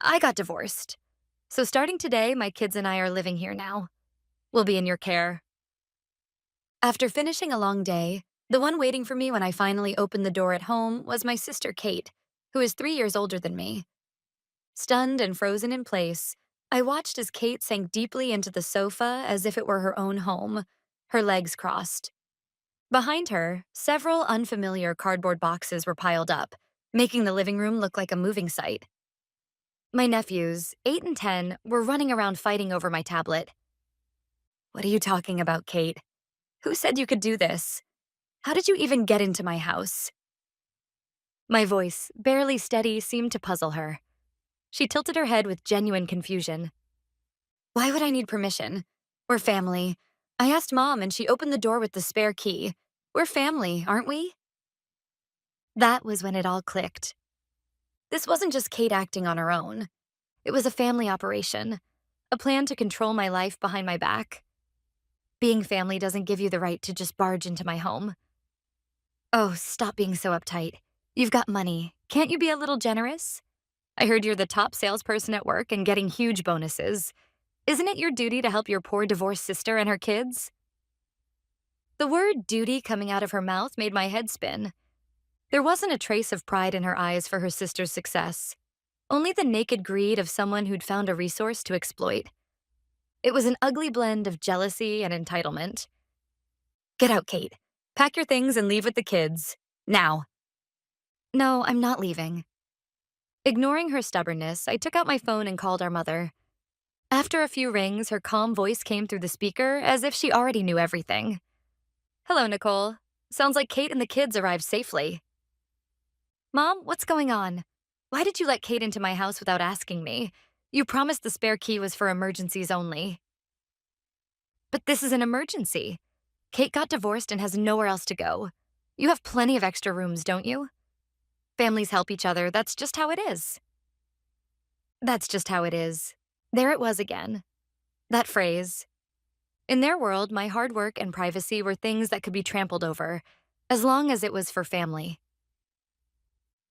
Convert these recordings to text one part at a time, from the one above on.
I got divorced. So starting today, my kids and I are living here now. We'll be in your care. After finishing a long day, the one waiting for me when I finally opened the door at home was my sister Kate, who is 3 years older than me. Stunned and frozen in place, I watched as Kate sank deeply into the sofa as if it were her own home, her legs crossed. Behind her, several unfamiliar cardboard boxes were piled up, making the living room look like a moving site. My nephews, 8 and 10, were running around fighting over my tablet. What are you talking about, Kate? Who said you could do this? How did you even get into my house? My voice, barely steady, seemed to puzzle her. She tilted her head with genuine confusion. Why would I need permission? We're family. I asked Mom and she opened the door with the spare key. We're family, aren't we? That was when it all clicked. This wasn't just Kate acting on her own. It was a family operation, a plan to control my life behind my back. Being family doesn't give you the right to just barge into my home. Oh, stop being so uptight. You've got money. Can't you be a little generous? I heard you're the top salesperson at work and getting huge bonuses. Isn't it your duty to help your poor divorced sister and her kids? The word duty coming out of her mouth made my head spin. There wasn't a trace of pride in her eyes for her sister's success, only the naked greed of someone who'd found a resource to exploit. It was an ugly blend of jealousy and entitlement. Get out, Kate. Pack your things and leave with the kids. Now. No, I'm not leaving. Ignoring her stubbornness, I took out my phone and called our mother. After a few rings, her calm voice came through the speaker as if she already knew everything. Hello, Nicole. Sounds like Kate and the kids arrived safely. Mom, what's going on? Why did you let Kate into my house without asking me? You promised the spare key was for emergencies only. But this is an emergency. Kate got divorced and has nowhere else to go. You have plenty of extra rooms, don't you? Families help each other, that's just how it is. That's just how it is. There it was again. That phrase. In their world, my hard work and privacy were things that could be trampled over, as long as it was for family.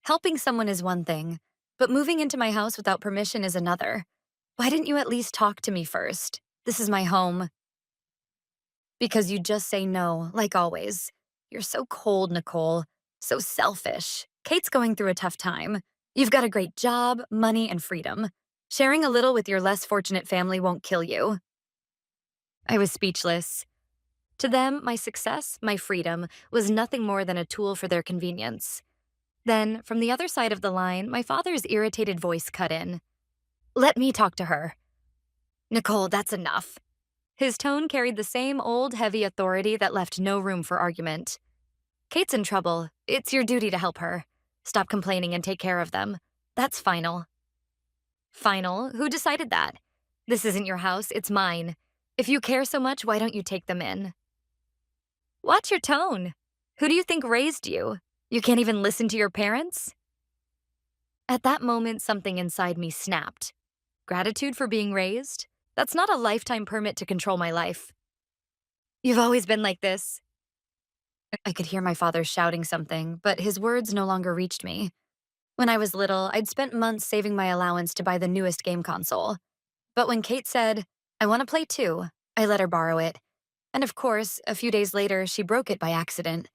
Helping someone is one thing, but moving into my house without permission is another. Why didn't you at least talk to me first? This is my home. Because you just say no, like always. You're so cold, Nicole. So selfish. Kate's going through a tough time. You've got a great job, money, and freedom. Sharing a little with your less fortunate family won't kill you. I was speechless. To them, my success, my freedom, was nothing more than a tool for their convenience. Then, from the other side of the line, my father's irritated voice cut in. Let me talk to her. Nicole, that's enough. His tone carried the same old, heavy authority that left no room for argument. Kate's in trouble. It's your duty to help her. Stop complaining and take care of them. That's final. Final? Who decided that? This isn't your house, it's mine. If you care so much, why don't you take them in? Watch your tone. Who do you think raised you? You can't even listen to your parents? At that moment, something inside me snapped. Gratitude for being raised? That's not a lifetime permit to control my life. You've always been like this. I could hear my father shouting something, but his words no longer reached me. When I was little, I'd spent months saving my allowance to buy the newest game console. But when Kate said, I want to play too, I let her borrow it. And of course, a few days later, she broke it by accident.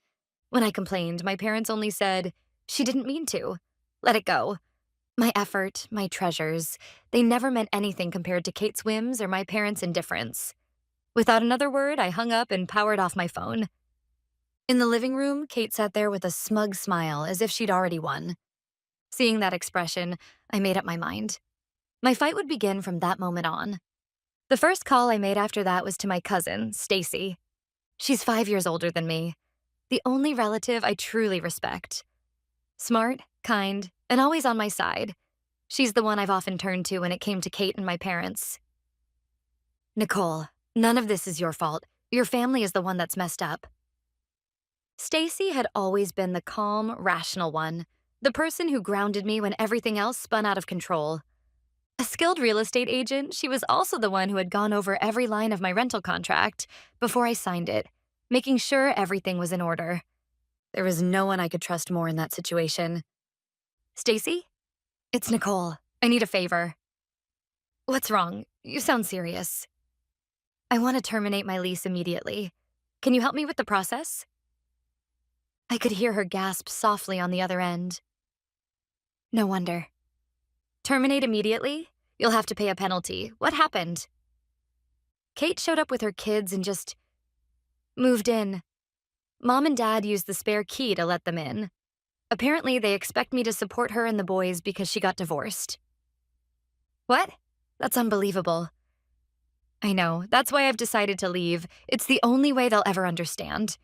When I complained, my parents only said, she didn't mean to. Let it go. My effort, my treasures, they never meant anything compared to Kate's whims or my parents' indifference. Without another word, I hung up and powered off my phone. In the living room, Kate sat there with a smug smile as if she'd already won. Seeing that expression, I made up my mind. My fight would begin from that moment on. The first call I made after that was to my cousin, Stacy. She's 5 years older than me, the only relative I truly respect. Smart, kind, and always on my side. She's the one I've often turned to when it came to Kate and my parents. Nicole, none of this is your fault. Your family is the one that's messed up. Stacy had always been the calm, rational one, the person who grounded me when everything else spun out of control. A skilled real estate agent, she was also the one who had gone over every line of my rental contract before I signed it, making sure everything was in order. There was no one I could trust more in that situation. Stacy? It's Nicole. I need a favor. What's wrong? You sound serious. I want to terminate my lease immediately. Can you help me with the process? I could hear her gasp softly on the other end. No wonder. Terminate immediately? You'll have to pay a penalty. What happened? Kate showed up with her kids and just moved in. Mom and Dad used the spare key to let them in. Apparently, they expect me to support her and the boys because she got divorced. What? That's unbelievable. I know. That's why I've decided to leave. It's the only way they'll ever understand.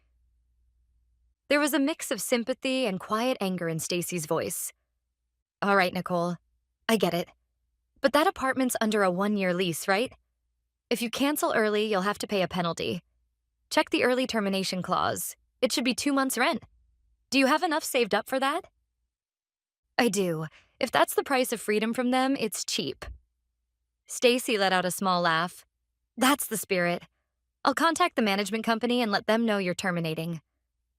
There was a mix of sympathy and quiet anger in Stacy's voice. All right, Nicole. I get it. But that apartment's under a 1-year lease, right? If you cancel early, you'll have to pay a penalty. Check the early termination clause. It should be 2 months' rent. Do you have enough saved up for that? I do. If that's the price of freedom from them, it's cheap. Stacy let out a small laugh. That's the spirit. I'll contact the management company and let them know you're terminating.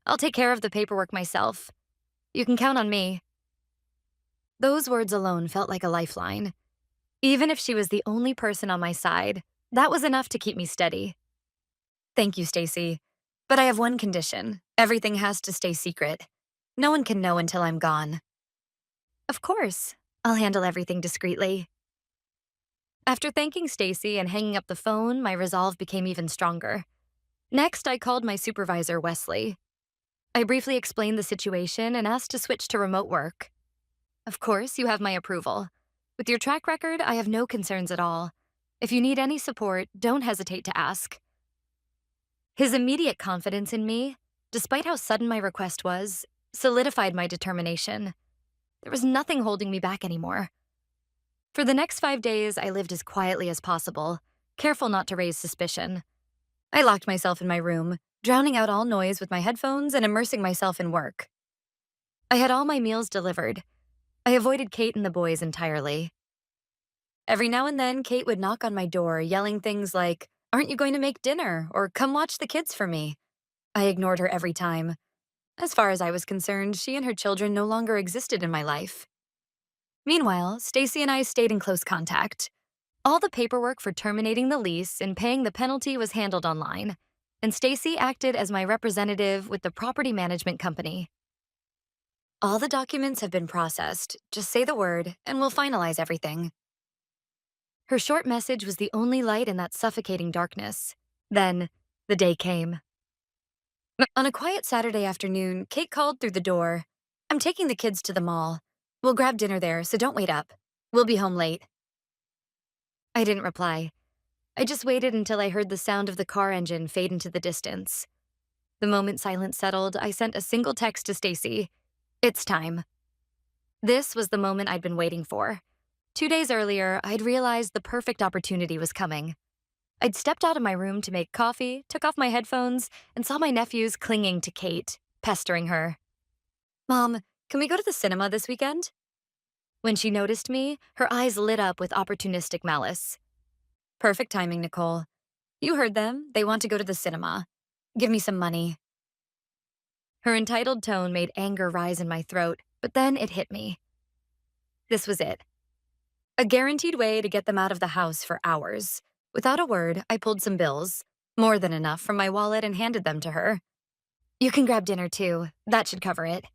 I'll take care of the paperwork myself. You can count on me. Those words alone felt like a lifeline. Even if she was the only person on my side, that was enough to keep me steady. Thank you, Stacy. But I have one condition. Everything has to stay secret. No one can know until I'm gone. Of course. I'll handle everything discreetly. After thanking Stacy and hanging up the phone, my resolve became even stronger. Next, I called my supervisor, Wesley. I briefly explained the situation and asked to switch to remote work. Of course, you have my approval. With your track record, I have no concerns at all. If you need any support, don't hesitate to ask. His immediate confidence in me, despite how sudden my request was, solidified my determination. There was nothing holding me back anymore. For the next 5 days, I lived as quietly as possible, careful not to raise suspicion. I locked myself in my room, drowning out all noise with my headphones and immersing myself in work. I had all my meals delivered. I avoided Kate and the boys entirely. Every now and then, Kate would knock on my door, yelling things like, "Aren't you going to make dinner?" or "Come watch the kids for me." I ignored her every time. As far as I was concerned, she and her children no longer existed in my life. Meanwhile, Stacy and I stayed in close contact. All the paperwork for terminating the lease and paying the penalty was handled online, and Stacy acted as my representative with the property management company. All the documents have been processed. Just say the word, and we'll finalize everything. Her short message was the only light in that suffocating darkness. Then, the day came. On a quiet Saturday afternoon, Kate called through the door. "I'm taking the kids to the mall. We'll grab dinner there, so don't wait up. We'll be home late." I didn't reply. I just waited until I heard the sound of the car engine fade into the distance. The moment silence settled, I sent a single text to Stacy. It's time. This was the moment I'd been waiting for. 2 days earlier, I'd realized the perfect opportunity was coming. I'd stepped out of my room to make coffee, took off my headphones, and saw my nephews clinging to Kate, pestering her. "Mom, can we go to the cinema this weekend?" When she noticed me, her eyes lit up with opportunistic malice. Perfect timing, Nicole. You heard them. They want to go to the cinema. Give me some money. Her entitled tone made anger rise in my throat, but then it hit me. This was it. A guaranteed way to get them out of the house for hours. Without a word, I pulled some bills, more than enough, from my wallet and handed them to her. "You can grab dinner too. That should cover it."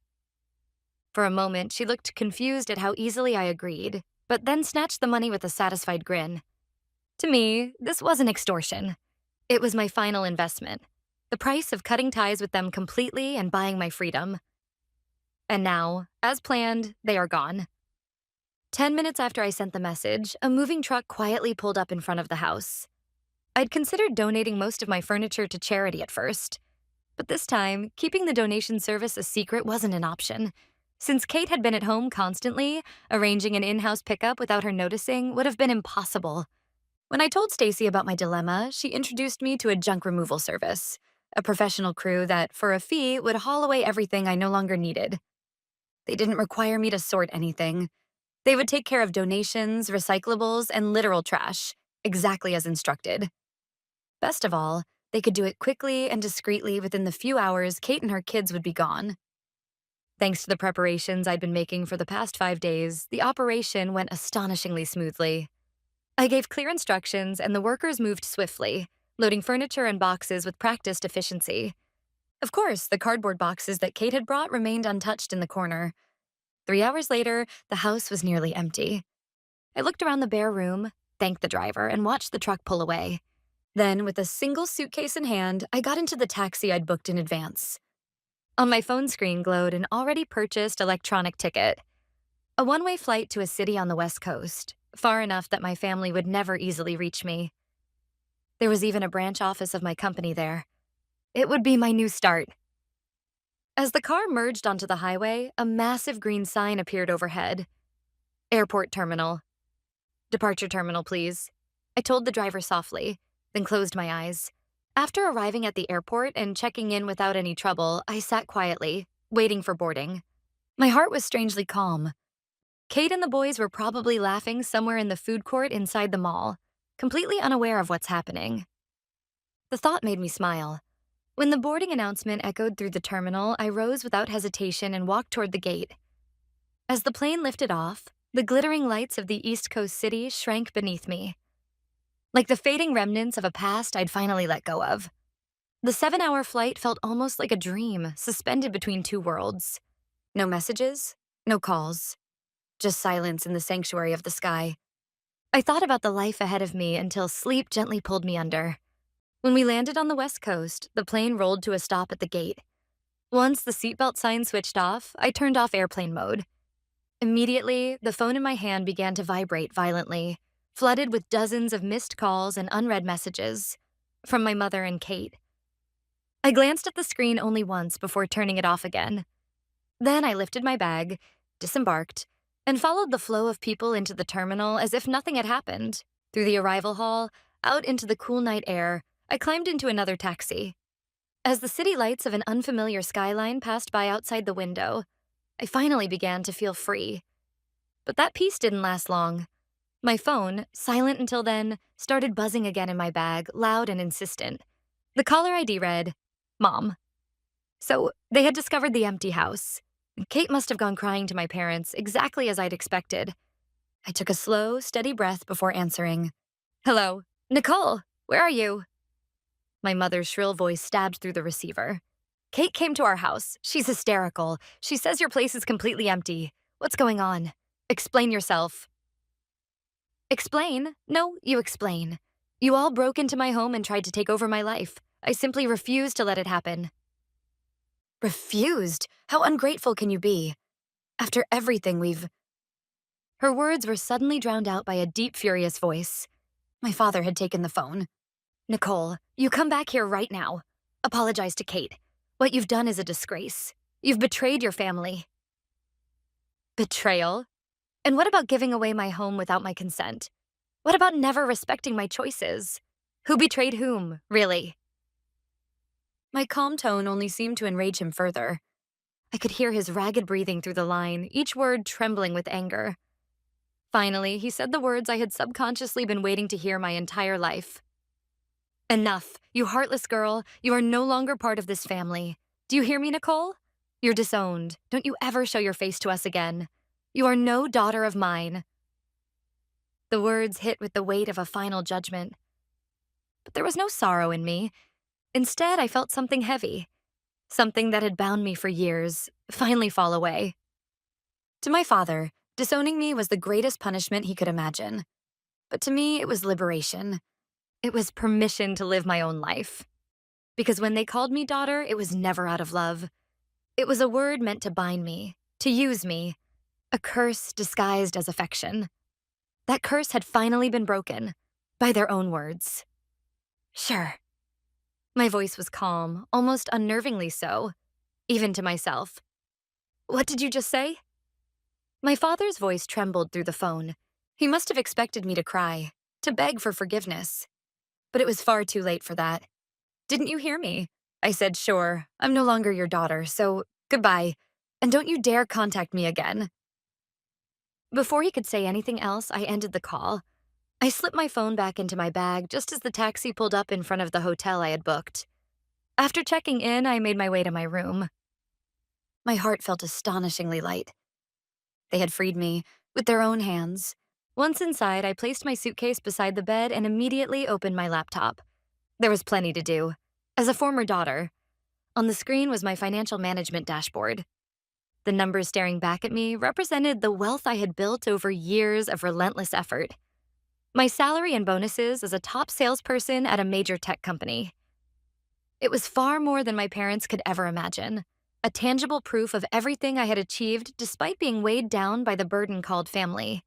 For a moment, she looked confused at how easily I agreed, but then snatched the money with a satisfied grin. To me, this wasn't extortion. It was my final investment, the price of cutting ties with them completely and buying my freedom. And now, as planned, they are gone. 10 minutes after I sent the message, a moving truck quietly pulled up in front of the house. I'd considered donating most of my furniture to charity at first, but this time, keeping the donation service a secret wasn't an option. Since Kate had been at home constantly, arranging an in-house pickup without her noticing would have been impossible. When I told Stacy about my dilemma, she introduced me to a junk removal service, a professional crew that, for a fee, would haul away everything I no longer needed. They didn't require me to sort anything. They would take care of donations, recyclables, and literal trash, exactly as instructed. Best of all, they could do it quickly and discreetly within the few hours Kate and her kids would be gone. Thanks to the preparations I'd been making for the past 5 days, the operation went astonishingly smoothly. I gave clear instructions, and the workers moved swiftly, loading furniture and boxes with practiced efficiency. Of course, the cardboard boxes that Kate had brought remained untouched in the corner. 3 hours later, the house was nearly empty. I looked around the bare room, thanked the driver, and watched the truck pull away. Then, with a single suitcase in hand, I got into the taxi I'd booked in advance. On my phone screen glowed an already purchased electronic ticket, a one-way flight to a city on the West Coast, far enough that my family would never easily reach me. There was even a branch office of my company there. It would be my new start. As the car merged onto the highway, a massive green sign appeared overhead. Airport terminal. Departure terminal, please. I told the driver softly, then closed my eyes. After arriving at the airport and checking in without any trouble, I sat quietly, waiting for boarding. My heart was strangely calm. Kate and the boys were probably laughing somewhere in the food court inside the mall, completely unaware of what's happening. The thought made me smile. When the boarding announcement echoed through the terminal, I rose without hesitation and walked toward the gate. As the plane lifted off, the glittering lights of the East Coast city shrank beneath me. Like the fading remnants of a past I'd finally let go of. The 7-hour flight felt almost like a dream, suspended between two worlds. No messages, no calls, just silence in the sanctuary of the sky. I thought about the life ahead of me until sleep gently pulled me under. When we landed on the West Coast, the plane rolled to a stop at the gate. Once the seatbelt sign switched off, I turned off airplane mode. Immediately, the phone in my hand began to vibrate violently, flooded with dozens of missed calls and unread messages from my mother and Kate. I glanced at the screen only once before turning it off again. Then I lifted my bag, disembarked, and followed the flow of people into the terminal as if nothing had happened. Through the arrival hall, out into the cool night air, I climbed into another taxi. As the city lights of an unfamiliar skyline passed by outside the window, I finally began to feel free. But that peace didn't last long. My phone, silent until then, started buzzing again in my bag, loud and insistent. The caller ID read, Mom. So they had discovered the empty house. Kate must have gone crying to my parents, exactly as I'd expected. I took a slow, steady breath before answering. Hello, Nicole, where are you? My mother's shrill voice stabbed through the receiver. Kate came to our house. She's hysterical. She says your place is completely empty. What's going on? Explain yourself. Explain? No, you explain. You all broke into my home and tried to take over my life. I simply refused to let it happen. Refused? How ungrateful can you be? After everything we've... Her words were suddenly drowned out by a deep, furious voice. My father had taken the phone. Nicole, you come back here right now. Apologize to Kate. What you've done is a disgrace. You've betrayed your family. Betrayal? And what about giving away my home without my consent? What about never respecting my choices? Who betrayed whom, really? My calm tone only seemed to enrage him further. I could hear his ragged breathing through the line, each word trembling with anger. Finally, he said the words I had subconsciously been waiting to hear my entire life. Enough, you heartless girl. You are no longer part of this family. Do you hear me, Nicole? You're disowned. Don't you ever show your face to us again. You are no daughter of mine. The words hit with the weight of a final judgment. But there was no sorrow in me. Instead, I felt something heavy. Something that had bound me for years, finally fall away. To my father, disowning me was the greatest punishment he could imagine. But to me, it was liberation. It was permission to live my own life. Because when they called me daughter, it was never out of love. It was a word meant to bind me, to use me, a curse disguised as affection. That curse had finally been broken, by their own words. Sure. My voice was calm, almost unnervingly so, even to myself. What did you just say? My father's voice trembled through the phone. He must have expected me to cry, to beg for forgiveness. But it was far too late for that. Didn't you hear me? I said, sure, I'm no longer your daughter, so goodbye. And don't you dare contact me again. Before he could say anything else, I ended the call. I slipped my phone back into my bag just as the taxi pulled up in front of the hotel I had booked. After checking in, I made my way to my room. My heart felt astonishingly light. They had freed me with their own hands. Once inside, I placed my suitcase beside the bed and immediately opened my laptop. There was plenty to do. As a former daughter, on the screen was my financial management dashboard. The numbers staring back at me represented the wealth I had built over years of relentless effort. My salary and bonuses as a top salesperson at a major tech company. It was far more than my parents could ever imagine, a tangible proof of everything I had achieved despite being weighed down by the burden called family.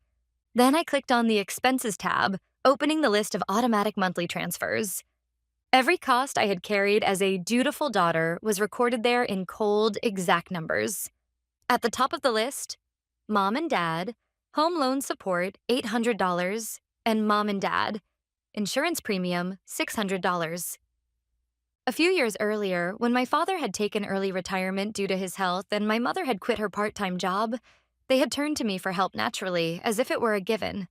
Then I clicked on the Expenses tab, opening the list of automatic monthly transfers. Every cost I had carried as a dutiful daughter was recorded there in cold, exact numbers. At the top of the list, Mom and Dad, home loan support $800, and Mom and Dad, insurance premium $600. A few years earlier, when my father had taken early retirement due to his health and my mother had quit her part-time job, they had turned to me for help naturally, as if it were a given.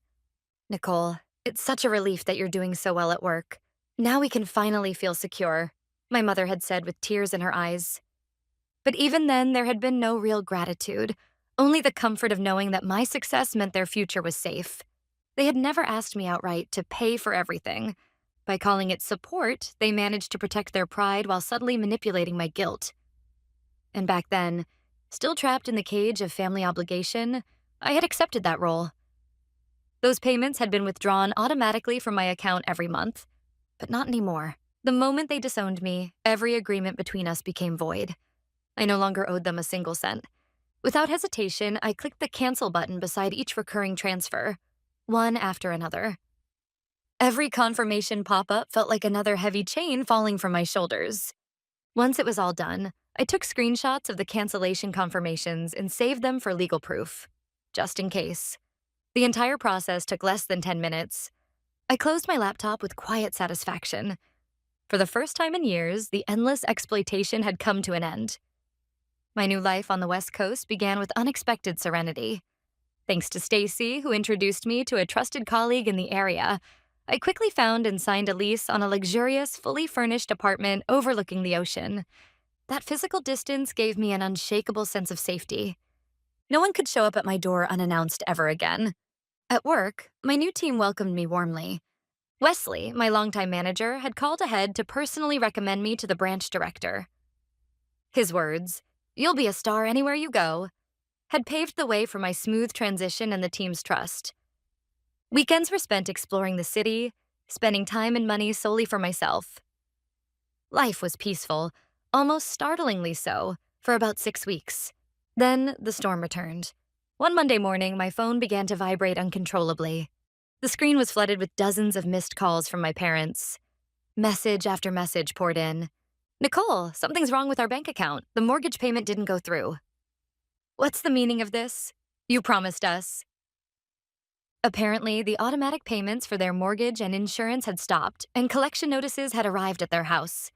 Nicole, it's such a relief that you're doing so well at work. Now we can finally feel secure, my mother had said with tears in her eyes. But even then, there had been no real gratitude, only the comfort of knowing that my success meant their future was safe. They had never asked me outright to pay for everything. By calling it support, they managed to protect their pride while subtly manipulating my guilt. And back then, still trapped in the cage of family obligation, I had accepted that role. Those payments had been withdrawn automatically from my account every month, but not anymore. The moment they disowned me, every agreement between us became void. I no longer owed them a single cent. Without hesitation, I clicked the cancel button beside each recurring transfer, one after another. Every confirmation pop-up felt like another heavy chain falling from my shoulders. Once it was all done, I took screenshots of the cancellation confirmations and saved them for legal proof, just in case. The entire process took less than 10 minutes. I closed my laptop with quiet satisfaction. For the first time in years, the endless exploitation had come to an end. My new life on the West Coast began with unexpected serenity. Thanks to Stacy, who introduced me to a trusted colleague in the area, I quickly found and signed a lease on a luxurious, fully furnished apartment overlooking the ocean. That physical distance gave me an unshakable sense of safety. No one could show up at my door unannounced ever again. At work, my new team welcomed me warmly. Wesley, my longtime manager, had called ahead to personally recommend me to the branch director. His words, "You'll be a star anywhere you go," had paved the way for my smooth transition and the team's trust. Weekends were spent exploring the city, spending time and money solely for myself. Life was peaceful, almost startlingly so, for about 6 weeks. Then the storm returned. One Monday morning, my phone began to vibrate uncontrollably. The screen was flooded with dozens of missed calls from my parents. Message after message poured in. "Nicole, something's wrong with our bank account. The mortgage payment didn't go through." "What's the meaning of this? You promised us." Apparently, the automatic payments for their mortgage and insurance had stopped, and collection notices had arrived at their house.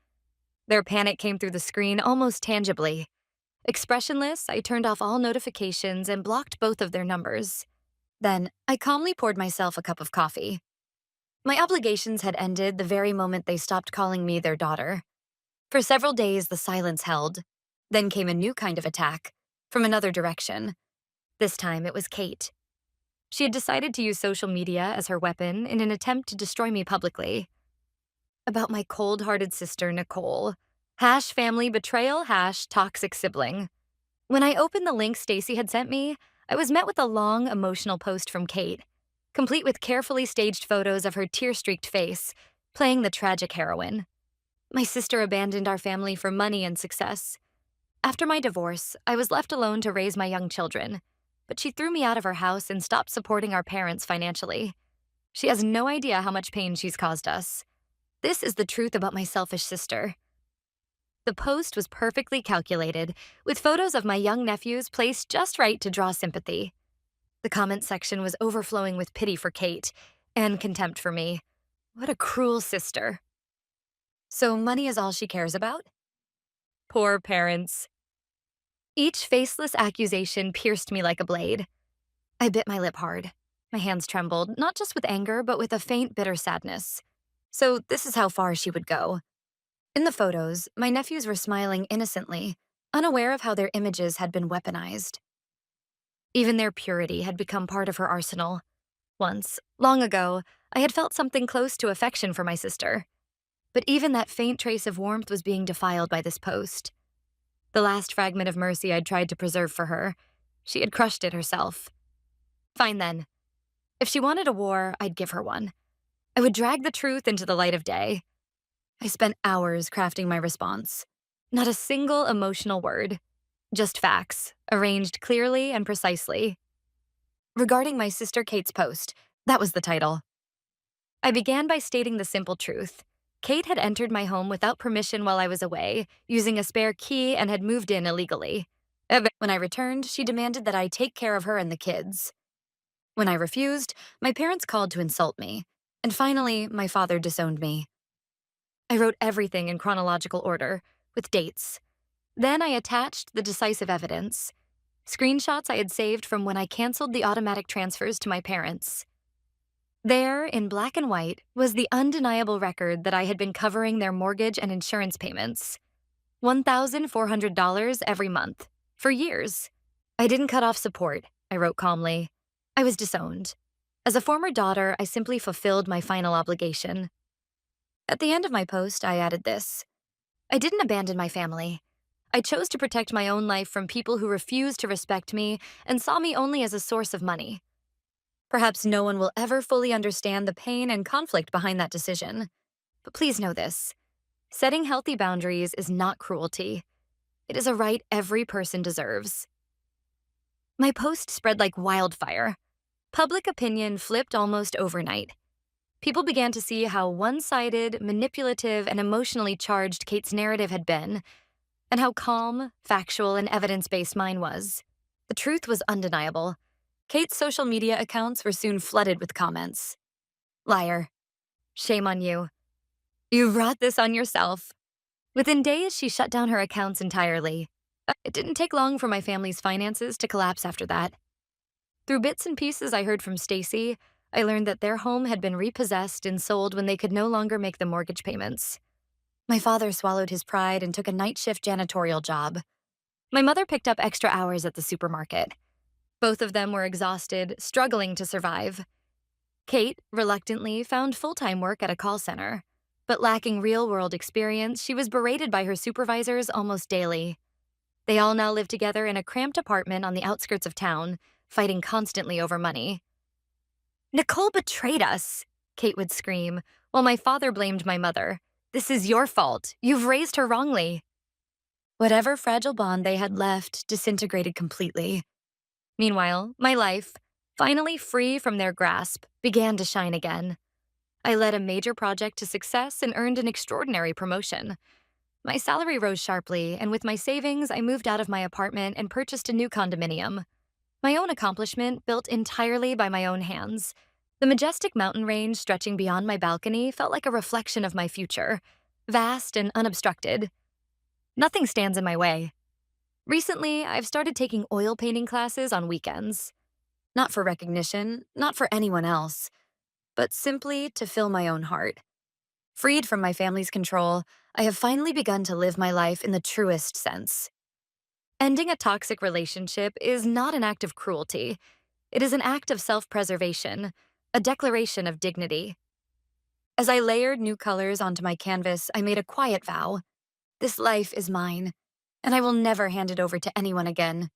Their panic came through the screen almost tangibly. Expressionless, I turned off all notifications and blocked both of their numbers. Then, I calmly poured myself a cup of coffee. My obligations had ended the very moment they stopped calling me their daughter. For several days, the silence held. Then came a new kind of attack, from another direction. This time, it was Kate. She had decided to use social media as her weapon in an attempt to destroy me publicly. About my cold-hearted sister, Nicole. #family betrayal, #toxic sibling. When I opened the link Stacy had sent me, I was met with a long, emotional post from Kate, complete with carefully staged photos of her tear-streaked face, playing the tragic heroine. My sister abandoned our family for money and success. After my divorce, I was left alone to raise my young children, but she threw me out of her house and stopped supporting our parents financially. She has no idea how much pain she's caused us. This is the truth about my selfish sister. The post was perfectly calculated, with photos of my young nephews placed just right to draw sympathy. The comment section was overflowing with pity for Kate and contempt for me. What a cruel sister. So money is all she cares about? Poor parents. Each faceless accusation pierced me like a blade. I bit my lip hard. My hands trembled, not just with anger, but with a faint, bitter sadness. So this is how far she would go. In the photos, my nephews were smiling innocently, unaware of how their images had been weaponized. Even their purity had become part of her arsenal. Once, long ago, I had felt something close to affection for my sister, but even that faint trace of warmth was being defiled by this post. The last fragment of mercy I'd tried to preserve for her, she had crushed it herself. Fine then. If she wanted a war, I'd give her one. I would drag the truth into the light of day. I spent hours crafting my response. Not a single emotional word, just facts, arranged clearly and precisely. Regarding my sister Kate's post, that was the title. I began by stating the simple truth. Kate had entered my home without permission while I was away, using a spare key, and had moved in illegally. When I returned, she demanded that I take care of her and the kids. When I refused, my parents called to insult me, and finally, my father disowned me. I wrote everything in chronological order, with dates. Then I attached the decisive evidence, screenshots I had saved from when I canceled the automatic transfers to my parents. There, in black and white, was the undeniable record that I had been covering their mortgage and insurance payments. $1,400 every month, for years. I didn't cut off support, I wrote calmly. I was disowned. As a former daughter, I simply fulfilled my final obligation. At the end of my post, I added this. I didn't abandon my family. I chose to protect my own life from people who refused to respect me and saw me only as a source of money. Perhaps no one will ever fully understand the pain and conflict behind that decision. But please know this. Setting healthy boundaries is not cruelty. It is a right every person deserves. My post spread like wildfire. Public opinion flipped almost overnight. People began to see how one-sided, manipulative, and emotionally charged Kate's narrative had been, and how calm, factual, and evidence-based mine was. The truth was undeniable. Kate's social media accounts were soon flooded with comments. Liar. Shame on you. You brought this on yourself. Within days, she shut down her accounts entirely. It didn't take long for my family's finances to collapse after that. Through bits and pieces I heard from Stacy, I learned that their home had been repossessed and sold when they could no longer make the mortgage payments. My father swallowed his pride and took a night shift janitorial job. My mother picked up extra hours at the supermarket. Both of them were exhausted, struggling to survive. Kate, reluctantly, found full-time work at a call center. But lacking real-world experience, she was berated by her supervisors almost daily. They all now live together in a cramped apartment on the outskirts of town, fighting constantly over money. Nicole betrayed us, Kate would scream, while my father blamed my mother. This is your fault. You've raised her wrongly. Whatever fragile bond they had left disintegrated completely. Meanwhile, my life, finally free from their grasp, began to shine again. I led a major project to success and earned an extraordinary promotion. My salary rose sharply, and with my savings, I moved out of my apartment and purchased a new condominium. My own accomplishment, built entirely by my own hands. The majestic mountain range stretching beyond my balcony felt like a reflection of my future, vast and unobstructed. Nothing stands in my way. Recently, I've started taking oil painting classes on weekends. Not for recognition, not for anyone else, but simply to fill my own heart. Freed from my family's control, I have finally begun to live my life in the truest sense. Ending a toxic relationship is not an act of cruelty. It is an act of self-preservation, a declaration of dignity. As I layered new colors onto my canvas, I made a quiet vow. This life is mine, and I will never hand it over to anyone again.